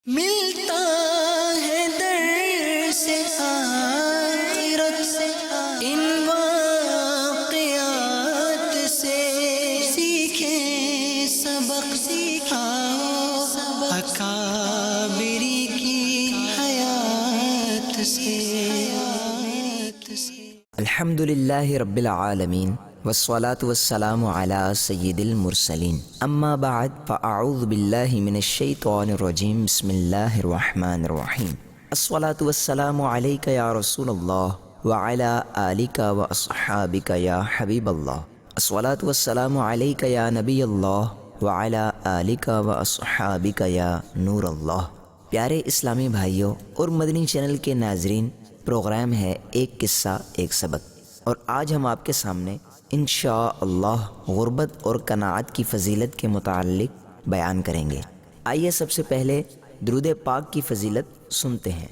ملتا ہے در سے آخرت سے ان واقعات سے، سیکھیں سبق سکھاؤ اکابری کی حیات سے۔ الحمدللہ رب العالمین والصلاة والسلام علی سید المرسلین، اما بعد فاعوذ باللہ من الشیطان الرجیم، بسم اللہ الرحمن الرحیم۔ الصلاة والسلام علیک یا رسول اللہ وعلی آلک واصحابک یا حبیب اللہ، الصلاة والسلام علیک یا نبی اللہ وعلی آلک واصحابک یا نور اللہ۔ پیارے اسلامی بھائیوں اور مدنی چینل کے ناظرین، پروگرام ہے ایک قصہ ایک سبق، اور آج ہم آپ کے سامنے انشاءاللہ غربت اور قناعت کی فضیلت کے متعلق بیان کریں گے۔ آئیے سب سے پہلے درود پاک کی فضیلت سنتے ہیں۔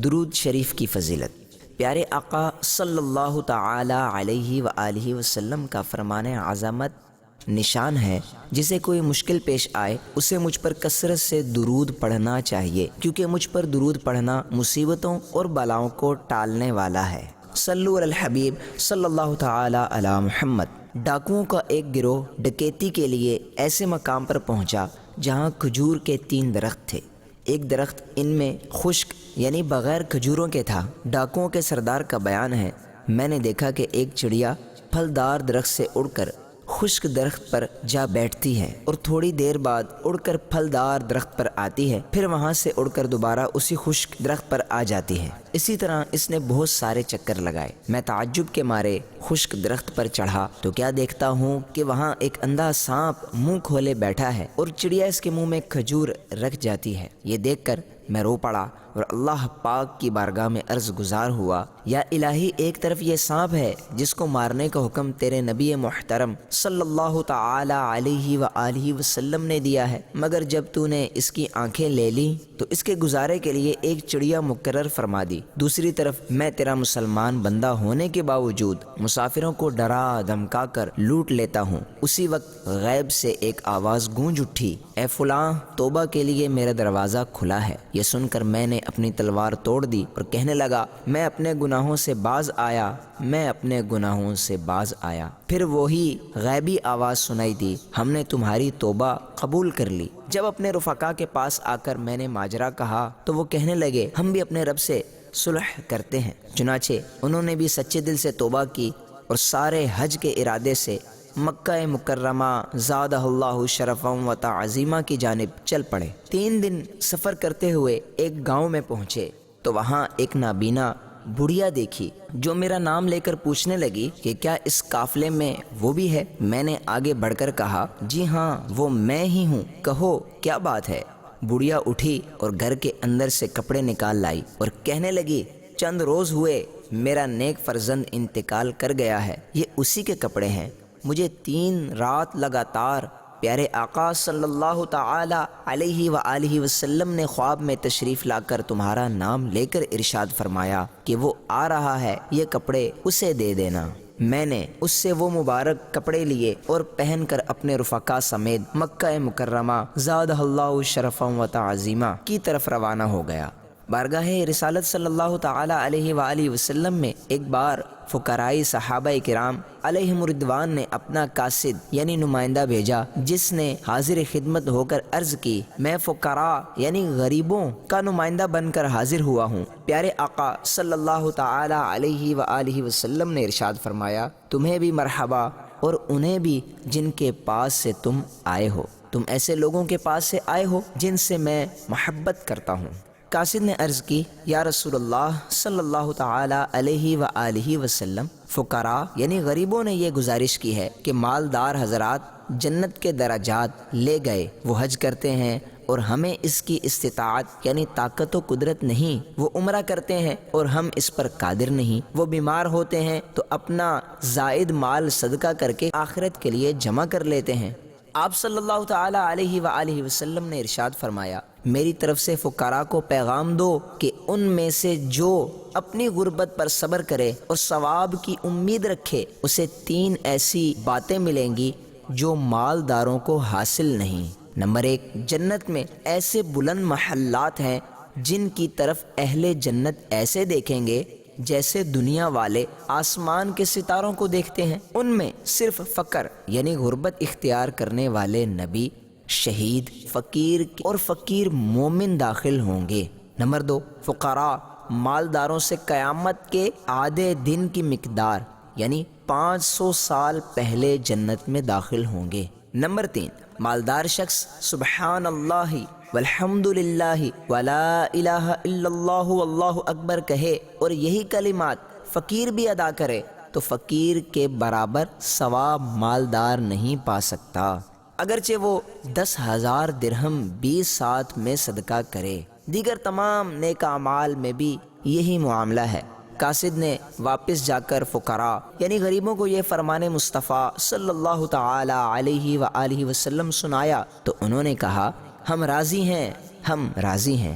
درود شریف کی فضیلت۔ پیارے آقا صلی اللہ تعالی علیہ وآلہ وسلم کا فرمان عظمت نشان ہے، جسے کوئی مشکل پیش آئے اسے مجھ پر کثرت سے درود پڑھنا چاہیے، کیونکہ مجھ پر درود پڑھنا مصیبتوں اور بلاؤں کو ٹالنے والا ہے۔ صلو علی الحبیب صلی اللہ تعالی علی محمد۔ ڈاکوؤں کا ایک گروہ ڈکیتی کے لیے ایسے مقام پر پہنچا جہاں کھجور کے 3 درخت تھے۔ ایک درخت ان میں خشک یعنی بغیر کھجوروں کے تھا۔ ڈاکوؤں کے سردار کا بیان ہے، میں نے دیکھا کہ ایک چڑیا پھلدار درخت سے اڑ کر خشک درخت پر جا بیٹھتی ہے اور تھوڑی دیر بعد اڑ کر پھلدار درخت پر آتی ہے، پھر وہاں سے اڑ کر دوبارہ اسی خشک درخت پر آ جاتی ہے۔ اسی طرح اس نے بہت سارے چکر لگائے۔ میں تعجب کے مارے خشک درخت پر چڑھا تو کیا دیکھتا ہوں کہ وہاں ایک اندھا سانپ منہ کھولے بیٹھا ہے اور چڑیا اس کے منہ میں کھجور رکھ جاتی ہے۔ یہ دیکھ کر میں رو پڑا اور اللہ پاک کی بارگاہ میں عرض گزار ہوا، یا الہی، ایک طرف یہ سانپ ہے جس کو مارنے کا حکم تیرے نبی محترم صلی اللہ تعالی علیہ وآلہ وسلم نے دیا ہے، مگر جب تو نے اس کی آنکھیں لے لی تو اس کے گزارے کے لیے ایک چڑیا مقرر فرما دی۔ دوسری طرف میں تیرا مسلمان بندہ ہونے کے باوجود مسافروں کو ڈرا دھمکا کر لوٹ لیتا ہوں۔ اسی وقت غیب سے ایک آواز گونج اٹھی، اے فلاں، توبہ کے لیے میرا دروازہ کھلا ہے۔ یہ سن کر میں نے اپنی تلوار توڑ دی اور کہنے لگا، میں اپنے گناہوں سے باز آیا، میں اپنے گناہوں سے باز آیا۔ پھر وہی غیبی آواز سنائی دی، ہم نے تمہاری توبہ قبول کر لی۔ جب اپنے رفقا کے پاس آ کر میں نے ماجرا کہا تو وہ کہنے لگے، ہم بھی اپنے رب سے صلح کرتے ہیں۔ چنانچہ انہوں نے بھی سچے دل سے توبہ کی اور سارے حج کے ارادے سے مکہ مکرمہ زادہ اللہ شرفا و تعظیمہ کی جانب چل پڑے۔ 3 دن سفر کرتے ہوئے ایک گاؤں میں پہنچے تو وہاں ایک نابینا بڑھیا دیکھی جو میرا نام لے کر پوچھنے لگی کہ کیا اس قافلے میں وہ بھی ہے؟ میں نے آگے بڑھ کر کہا، جی ہاں، وہ میں ہی ہوں، کہو کیا بات ہے؟ بڑھیا اٹھی اور گھر کے اندر سے کپڑے نکال لائی اور کہنے لگی، چند روز ہوئے میرا نیک فرزند انتقال کر گیا ہے، یہ اسی کے کپڑے ہیں۔ مجھے 3 رات لگاتار پیارے آقا صلی اللہ تعالی علیہ وآلہ وسلم نے خواب میں تشریف لا کر تمہارا نام لے کر ارشاد فرمایا کہ وہ آ رہا ہے، یہ کپڑے اسے دے دینا۔ میں نے اس سے وہ مبارک کپڑے لیے اور پہن کر اپنے رفقا سمیت مکہ مکرمہ زادہ اللہ شرفا و تعظیمہ کی طرف روانہ ہو گیا۔ بارگاہ رسالت صلی اللہ تعالی علیہ وآلہ وسلم میں ایک بار فقرائی صحابہ کرام علیہم الرضوان نے اپنا قاصد یعنی نمائندہ بھیجا، جس نے حاضر خدمت ہو کر عرض کی، میں فقراء یعنی غریبوں کا نمائندہ بن کر حاضر ہوا ہوں۔ پیارے آقا صلی اللہ تعالی علیہ وآلہ وسلم نے ارشاد فرمایا، تمہیں بھی مرحبا اور انہیں بھی جن کے پاس سے تم آئے ہو۔ تم ایسے لوگوں کے پاس سے آئے ہو جن سے میں محبت کرتا ہوں۔ قاصد نے عرض کی، یا رسول اللہ صلی اللہ تعالی علیہ وآلہ وسلم، فقراء یعنی غریبوں نے یہ گزارش کی ہے کہ مالدار حضرات جنت کے درجات لے گئے، وہ حج کرتے ہیں اور ہمیں اس کی استطاعت یعنی طاقت و قدرت نہیں، وہ عمرہ کرتے ہیں اور ہم اس پر قادر نہیں، وہ بیمار ہوتے ہیں تو اپنا زائد مال صدقہ کر کے آخرت کے لیے جمع کر لیتے ہیں۔ آپ صلی اللہ تعالی علیہ وآلہ وسلم نے ارشاد فرمایا، میری طرف سے فقراء کو پیغام دو کہ ان میں سے جو اپنی غربت پر صبر کرے اور ثواب کی امید رکھے، اسے 3 ایسی باتیں ملیں گی جو مالداروں کو حاصل نہیں۔ نمبر 1، جنت میں ایسے بلند محلات ہیں جن کی طرف اہل جنت ایسے دیکھیں گے جیسے دنیا والے آسمان کے ستاروں کو دیکھتے ہیں۔ ان میں صرف فقر یعنی غربت اختیار کرنے والے نبی، شہید، فقیر اور فقیر مومن داخل ہوں گے۔ نمبر 2، فقراء مالداروں سے قیامت کے آدھے دن کی مقدار یعنی 500 سال پہلے جنت میں داخل ہوں گے۔ نمبر 3، مالدار شخص سبحان اللہ والحمد للہ ولا الہ الا اللہ واللہ اکبر کہے اور یہی کلمات فقیر بھی ادا کرے تو فقیر کے برابر ثواب مالدار نہیں پا سکتا، اگرچہ وہ 10,000 درہم 20 ساعت میں صدقہ کرے۔ دیگر تمام نیک اعمال میں بھی یہی معاملہ ہے۔ قاصد نے واپس جا کر فقراء یعنی غریبوں کو یہ فرمان مصطفیٰ صلی اللہ تعالی علیہ وآلہ وسلم سنایا تو انہوں نے کہا، ہم راضی ہیں، ہم راضی ہیں۔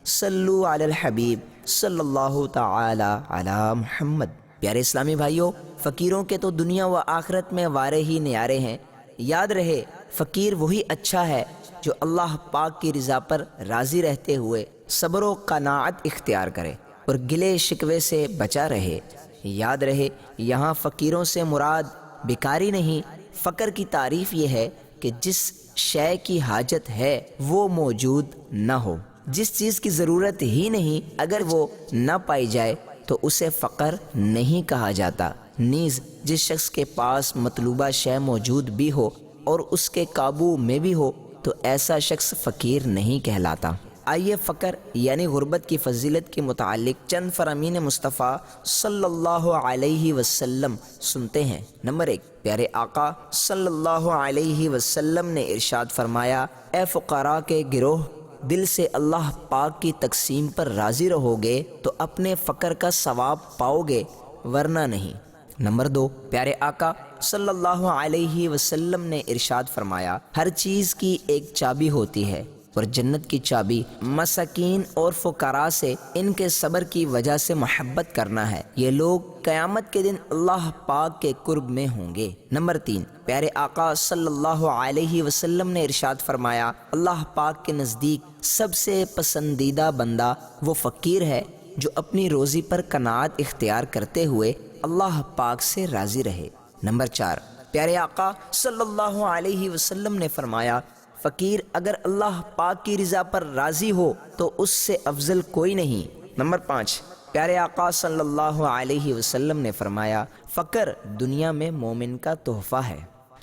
صلو علی الحبیب صلی اللہ تعالی علی محمد۔ پیارے اسلامی بھائیوں، فقیروں کے تو دنیا و آخرت میں وارے ہی نیارے ہیں۔ یاد رہے، فقیر وہی اچھا ہے جو اللہ پاک کی رضا پر راضی رہتے ہوئے صبر و قناعت اختیار کرے اور گلے شکوے سے بچا رہے۔ یاد رہے، یہاں فقیروں سے مراد بیکاری نہیں، فقر کی تعریف یہ ہے کہ جس شے کی حاجت ہے وہ موجود نہ ہو، جس چیز کی ضرورت ہی نہیں اگر وہ نہ پائی جائے تو اسے فقر نہیں کہا جاتا۔ نیز جس شخص کے پاس مطلوبہ شے موجود بھی ہو اور اس کے قابو میں بھی ہو تو ایسا شخص فقیر نہیں کہلاتا۔ آئیے فقر یعنی غربت کی فضیلت کے متعلق چند فرامین مصطفیٰ صلی اللہ علیہ وسلم سنتے ہیں۔ نمبر 1، پیارے آقا صلی اللہ علیہ وسلم نے ارشاد فرمایا، اے فقراء کے گروہ، دل سے اللہ پاک کی تقسیم پر راضی رہو گے تو اپنے فقر کا ثواب پاؤ گے ورنہ نہیں۔ نمبر 2، پیارے آقا صلی اللہ علیہ وسلم نے ارشاد فرمایا، ہر چیز کی ایک چابی ہوتی ہے اور جنت کی چابی مساکین اور فقراء سے ان کے صبر کی وجہ سے محبت کرنا ہے، یہ لوگ قیامت کے دن اللہ پاک کے قرب میں ہوں گے۔ نمبر 3، پیارے آقا صلی اللہ علیہ وسلم نے ارشاد فرمایا، اللہ پاک کے نزدیک سب سے پسندیدہ بندہ وہ فقیر ہے جو اپنی روزی پر قناعت اختیار کرتے ہوئے اللہ پاک سے راضی رہے۔ نمبر 4، پیارے آقا صلی اللہ علیہ وسلم نے فرمایا، فقیر اگر اللہ پاک کی رضا پر راضی ہو تو اس سے افضل کوئی نہیں۔ نمبر 5، پیارے آقا صلی اللہ علیہ وسلم نے فرمایا، فقر دنیا میں مومن کا تحفہ ہے۔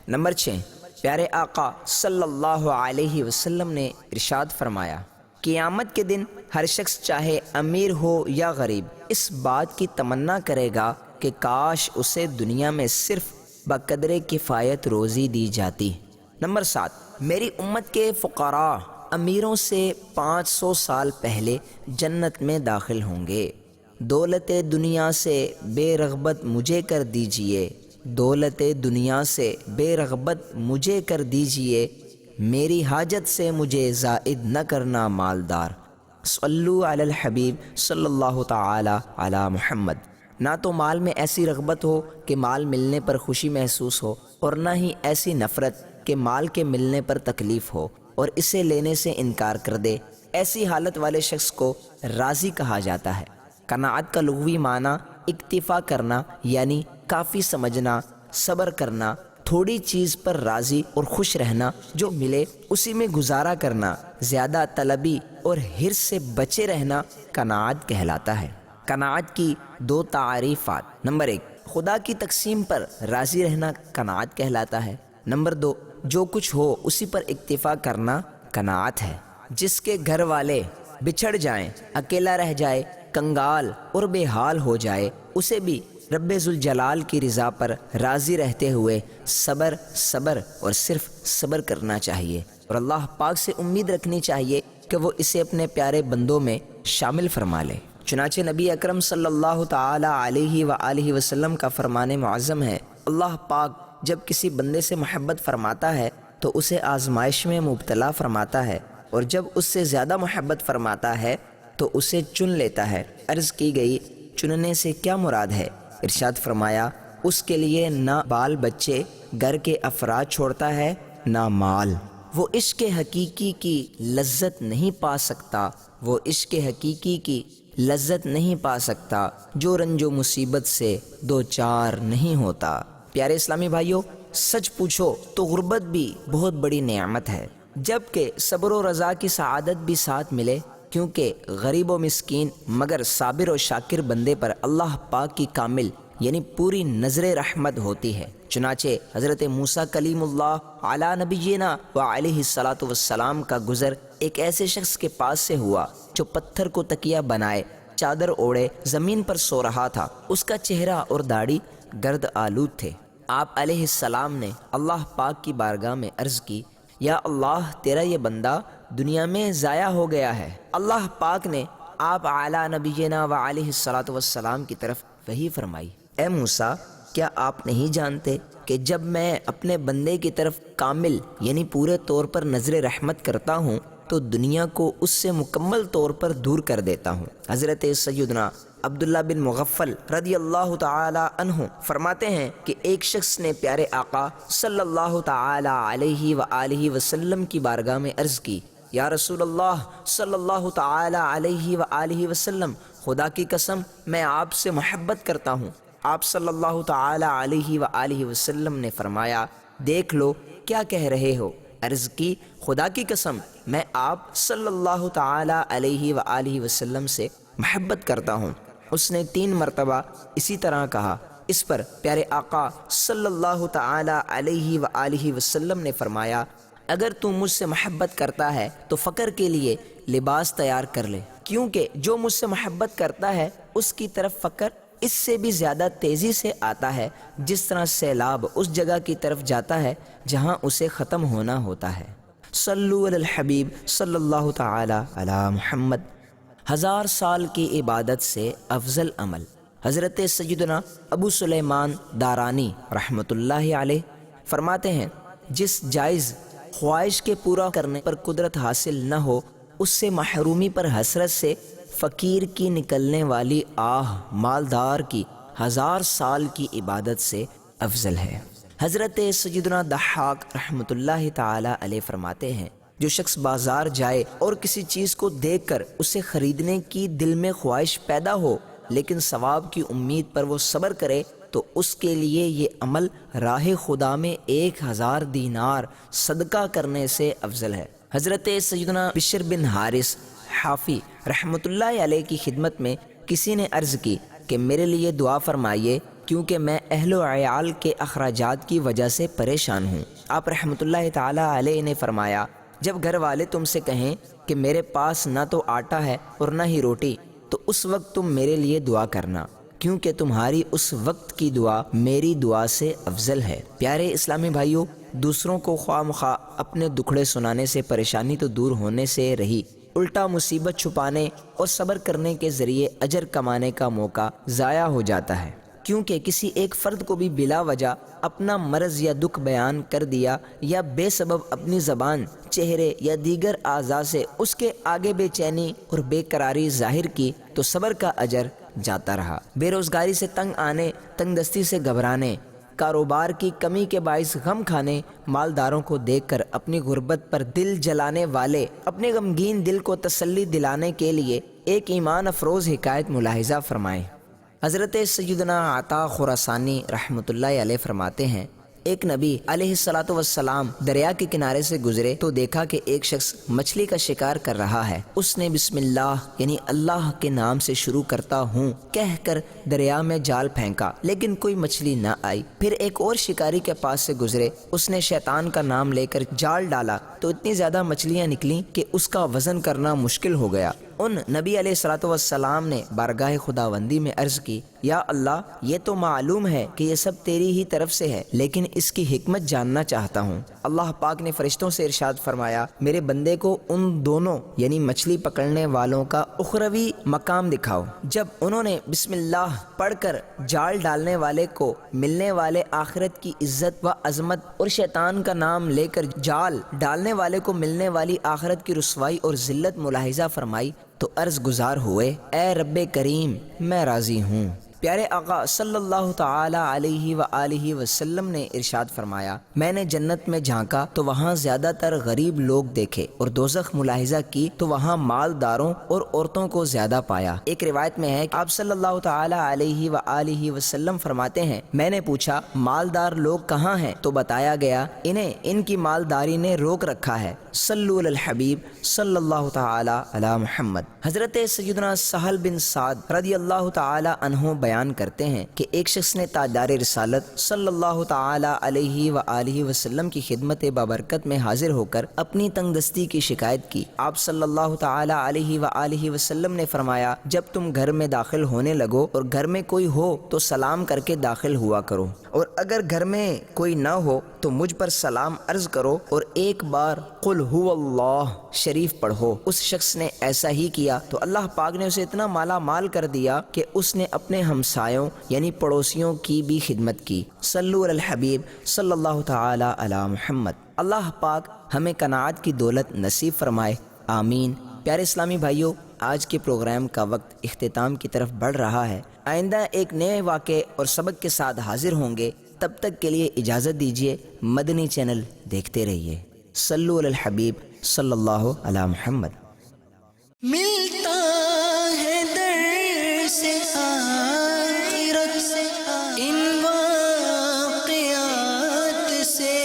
نمبر 6، پیارے آقا صلی اللہ علیہ وسلم نے ارشاد فرمایا، قیامت کے دن ہر شخص چاہے امیر ہو یا غریب اس بات کی تمنا کرے گا کہ کاش اسے دنیا میں صرف بقدر کفایت روزی دی جاتی۔ نمبر 7، میری امت کے فقراء امیروں سے 500 سال پہلے جنت میں داخل ہوں گے۔ دولت دنیا سے بے رغبت مجھے کر دیجئے، دولت دنیا سے بے رغبت مجھے کر دیجئے، میری حاجت سے مجھے زائد نہ کرنا مالدار۔ صلو علی الحبیب صلی اللہ تعالی علی محمد۔ نہ تو مال میں ایسی رغبت ہو کہ مال ملنے پر خوشی محسوس ہو اور نہ ہی ایسی نفرت کہ مال کے ملنے پر تکلیف ہو اور اسے لینے سے انکار کر دے۔ ایسی حالت والے شخص کو راضی کہا جاتا ہے۔ قناعت کا لغوی معنی اکتفا کرنا یعنی کافی سمجھنا، صبر کرنا، تھوڑی چیز پر راضی اور خوش رہنا، جو ملے اسی میں گزارا کرنا، زیادہ طلبی اور حرص سے بچے رہنا قناعت کہلاتا ہے۔ قناعت کی 2 تعریفات۔ نمبر 1، خدا کی تقسیم پر راضی رہنا قناعت کہلاتا ہے۔ نمبر 2، جو کچھ ہو اسی پر اکتفا کرنا قناعت ہے۔ جس کے گھر والے بچھڑ جائیں، اکیلا رہ جائے، کنگال اور بے حال ہو جائے، اسے بھی رب ذوالجلال کی رضا پر راضی رہتے ہوئے صبر اور صرف صبر کرنا چاہیے اور اللہ پاک سے امید رکھنی چاہیے کہ وہ اسے اپنے پیارے بندوں میں شامل فرما لے۔ چنانچہ نبی اکرم صلی اللہ تعالی علیہ وآلہ وسلم کا فرمان معظم ہے، اللہ پاک جب کسی بندے سے محبت فرماتا ہے تو اسے آزمائش میں مبتلا فرماتا ہے اور جب اس سے زیادہ محبت فرماتا ہے تو اسے چن لیتا ہے۔ عرض کی گئی، چننے سے کیا مراد ہے؟ ارشاد فرمایا، اس کے لیے نہ بال بچے گھر کے افراد چھوڑتا ہے نہ مال۔ وہ عشق حقیقی کی لذت نہیں پا سکتا، وہ عشق حقیقی کی لذت نہیں پا سکتا جو رنج و مصیبت سے دو چار نہیں ہوتا۔ پیارے اسلامی بھائیوں، سچ پوچھو تو غربت بھی بہت بڑی نعمت ہے، جبکہ صبر و رضا کی سعادت بھی ساتھ ملے، کیونکہ غریب و مسکین مگر صابر و شاکر بندے پر اللہ پاک کی کامل یعنی پوری نظر رحمت ہوتی ہے۔ چنانچہ حضرت موسیٰ کلیم اللہ علی نبینا و علیہ الصلاۃ والسلام کا گزر ایک ایسے شخص کے پاس سے ہوا جو پتھر کو تکیہ بنائے چادر اوڑے زمین پر سو رہا تھا۔ اس کا چہرہ اور داڑھی گرد آلود تھے۔ آپ علیہ السلام نے اللہ پاک کی بارگاہ میں عرض کی، یا اللہ، تیرا یہ بندہ دنیا میں ضائع ہو گیا ہے۔ اللہ پاک نے آپ اعلیٰ نبینا و علیہ الصلاۃ والسلام کی طرف وحی فرمائی، اے موسیٰ، کیا آپ نہیں جانتے کہ جب میں اپنے بندے کی طرف کامل یعنی پورے طور پر نظر رحمت کرتا ہوں تو دنیا کو اس سے مکمل طور پر دور کر دیتا ہوں۔ حضرت سیدنا عبداللہ بن مغفل رضی اللہ تعالی عنہ فرماتے ہیں کہ ایک شخص نے پیارے آقا صلی اللہ تعالی علیہ وآلہ وسلم کی بارگاہ میں عرض کی، یا رسول اللہ صلی اللہ تعالی علیہ وآلہ وسلم، خدا کی قسم میں آپ سے محبت کرتا ہوں۔ آپ صلی اللہ تعالی علیہ وآلہ وسلم نے فرمایا، دیکھ لو کیا کہہ رہے ہو۔ عرض کی، خدا کی قسم میں آپ صلی اللہ تعالی علیہ وآلہ وسلم سے محبت کرتا ہوں۔ اس نے 3 مرتبہ اسی طرح کہا۔ اس پر پیارے آقا صلی اللہ تعالی علیہ وآلہ وسلم نے فرمایا، اگر تو مجھ سے محبت کرتا ہے تو فقر کے لیے لباس تیار کر لے، کیونکہ جو مجھ سے محبت کرتا ہے اس کی طرف فقر اس سے بھی زیادہ تیزی سے آتا ہے، جس طرح سیلاب اس جگہ کی طرف جاتا ہے جہاں اسے ختم ہونا ہوتا ہے۔ صلو علی الحبیب صلی اللہ تعالی علی محمد۔ 1000 سال کی عبادت سے افضل عمل۔ حضرت سیدنا ابو سلیمان دارانی رحمۃ اللہ علیہ فرماتے ہیں، جس جائز خواہش کے پورا کرنے پر قدرت حاصل نہ ہو، اس سے محرومی پر حسرت سے فقیر کی نکلنے والی آہ مالدار کی 1000 سال کی عبادت سے افضل ہے۔ حضرت سیدنا ضحاک رحمۃ اللہ تعالی علیہ فرماتے ہیں، جو شخص بازار جائے اور کسی چیز کو دیکھ کر اسے خریدنے کی دل میں خواہش پیدا ہو لیکن ثواب کی امید پر وہ صبر کرے تو اس کے لیے یہ عمل راہ خدا میں 1000 دینار صدقہ کرنے سے افضل ہے۔ حضرت سیدنا بشر بن حارث حافی رحمۃ اللہ علیہ کی خدمت میں کسی نے عرض کی کہ میرے لیے دعا فرمائیے کیونکہ میں اہل و عیال کے اخراجات کی وجہ سے پریشان ہوں۔ آپ رحمۃ اللہ تعالی علیہ نے فرمایا، جب گھر والے تم سے کہیں کہ میرے پاس نہ تو آٹا ہے اور نہ ہی روٹی، تو اس وقت تم میرے لیے دعا کرنا، کیونکہ تمہاری اس وقت کی دعا میری دعا سے افضل ہے۔ پیارے اسلامی بھائیوں، دوسروں کو خواہ مخواہ اپنے دکھڑے سنانے سے پریشانی تو دور ہونے سے رہی، الٹا مصیبت چھپانے اور صبر کرنے کے ذریعے اجر کمانے کا موقع ضائع ہو جاتا ہے، کیونکہ کسی ایک فرد کو بھی بلا وجہ اپنا مرض یا دکھ بیان کر دیا یا بے سبب اپنی زبان، چہرے یا دیگر اعضاء سے اس کے آگے بے چینی اور بے قراری ظاہر کی تو صبر کا اجر جاتا رہا۔ بے روزگاری سے تنگ آنے، تنگ دستی سے گھبرانے، کاروبار کی کمی کے باعث غم کھانے، مالداروں کو دیکھ کر اپنی غربت پر دل جلانے والے اپنے غمگین دل کو تسلی دلانے کے لیے ایک ایمان افروز حکایت ملاحظہ فرمائیں۔ حضرت سیدنا عطا خراسانی رحمۃ اللہ علیہ فرماتے ہیں، ایک نبی علیہ الصلاۃ والسلام دریا کے کنارے سے گزرے تو دیکھا کہ ایک شخص مچھلی کا شکار کر رہا ہے۔ اس نے بسم اللہ یعنی اللہ کے نام سے شروع کرتا ہوں کہہ کر دریا میں جال پھینکا، لیکن کوئی مچھلی نہ آئی۔ پھر ایک اور شکاری کے پاس سے گزرے، اس نے شیطان کا نام لے کر جال ڈالا تو اتنی زیادہ مچھلیاں نکلیں کہ اس کا وزن کرنا مشکل ہو گیا۔ ان نبی علیہ الصلاۃ والسلام نے بارگاہ خداوندی میں عرض کی، یا اللہ، یہ تو معلوم ہے کہ یہ سب تیری ہی طرف سے ہے، لیکن اس کی حکمت جاننا چاہتا ہوں۔ اللہ پاک نے فرشتوں سے ارشاد فرمایا، میرے بندے کو ان دونوں یعنی مچھلی پکڑنے والوں کا اخروی مقام دکھاؤ۔ جب انہوں نے بسم اللہ پڑھ کر جال ڈالنے والے کو ملنے والے آخرت کی عزت و عظمت اور شیطان کا نام لے کر جال ڈالنے والے کو ملنے والی آخرت کی رسوائی اور ذلت ملاحظہ فرمائی تو عرض گزار ہوئے، اے رب کریم، میں راضی ہوں، پیارے آقا صلی اللہ تعالی علیہ وآلہ وسلم نے ارشاد فرمایا، میں نے جنت میں جھانکا تو وہاں زیادہ تر غریب لوگ دیکھے، اور دوزخ ملاحظہ کی تو وہاں مالداروں اور عورتوں کو زیادہ پایا۔ ایک روایت میں ہے کہ آپ صلی اللہ تعالی علیہ وآلہ وسلم فرماتے ہیں، میں نے پوچھا مالدار لوگ کہاں ہیں؟ تو بتایا گیا انہیں ان کی مالداری نے روک رکھا ہے۔ صلو علی الحبیب صلی اللہ تعالی علی محمد۔ حضرت سیدنا سہل بن سعد رضی اللہ تعالی عنہ بیان کرتے ہیں کہ ایک شخص نے تاجدار رسالت صلی اللہ تعالی علیہ وآلہ وسلم کی خدمت بابرکت میں حاضر ہو کر اپنی تنگ دستی کی شکایت کی۔ آپ صلی اللہ تعالی علیہ وآلہ وسلم نے فرمایا، جب تم گھر میں داخل ہونے لگو اور گھر میں کوئی ہو تو سلام کر کے داخل ہوا کرو، اور اگر گھر میں کوئی نہ ہو تو مجھ پر سلام عرض کرو اور ایک بار قل هو اللہ شریف پڑھو۔ اس شخص نے ایسا ہی کیا تو اللہ پاک نے اسے اتنا مالا مال کر دیا کہ اس نے اپنے ہمسایوں یعنی پڑوسیوں کی بھی خدمت کی۔ صلو علی الحبیب صلی اللہ تعالی علی محمد۔ اللہ پاک ہمیں قناعت کی دولت نصیب فرمائے، آمین۔ پیارے اسلامی بھائیوں، آج کے پروگرام کا وقت اختتام کی طرف بڑھ رہا ہے۔ آئندہ ایک نئے واقعے اور سبق کے ساتھ حاضر ہوں گے، تب تک کے لیے اجازت دیجیے۔ مدنی چینل دیکھتے رہیے۔ صلو علی الحبیب صلی اللہ علی محمد۔ ملتا ہے در سے آخرت ان واقعات سے،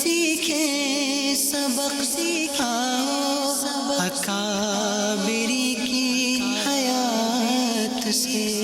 سیکھیں سبق سکھاؤ اکابری کی حیات سے۔